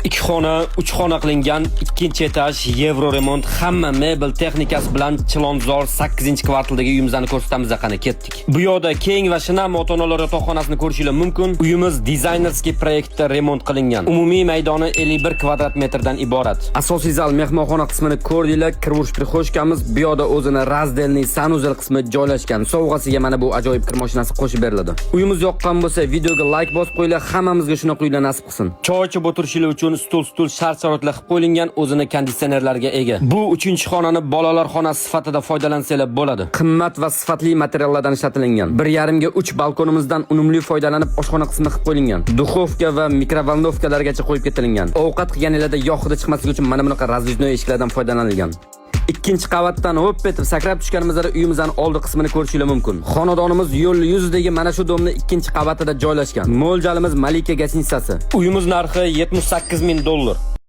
2 xona, 3 xona qilingan 2-etaj Yevro remont hamma mebel texnikasi bilan Chilonzor 8-kvartaldagi uyimizni ko'rsatamiz qani ketdik. Bu yoqda keng va shinam ota-onalar yotoqxonasini ko'rishingiz mumkin. Uyimiz dizaynerskiy proyektda remont qilingan. Umumiy maydoni 51 kvadrat metrdan iborat. Asosiy zal mehmonxona qismini ko'rdinglar, kiruvchi prixoshkamiz, bu yoqda o'zini razdelniy sanuzel qismi joylashgan. Sovg'asiga mana bu ajoyib kir mashinasi qo'shib beriladi. Uyimiz yoqqan bo'lsa, videoga like bosib qo'yinglar, hammamizga shunaqa uylar nasib qilsin. Choy ichib o'tirishingiz uchun stul shart-sharoitlar qilib qo'yilgan, o'zini konditsionerlarga ega. Bu 3-xonani bolalar xonasi sifatida foydalansanglar bo'ladi. Qimmat va sifatli materiallardan ishlatilgan. 1,5 ga 3 balkonimizdan unumli foydalanib oshxona qismi qilib qo'yilgan. Duxovka va mikrovolnovkalargacha qo'yib ketilgan. Ovqat qilganinglarda yoqida chiqmasligi uchun mana bunaqa razvidnoy eshiklardan foydalanilgan. 2-qavatdan hop etib sakrab tushganimizda uyimizning oldi qismini ko'rishingiz mumkin. Xonadonimiz yo'l yuzidagi mana shu domni 2-qavatida joylashgan. Mo'ljalimiz Malika gastitsasi. Uyimiz narxi $78,000.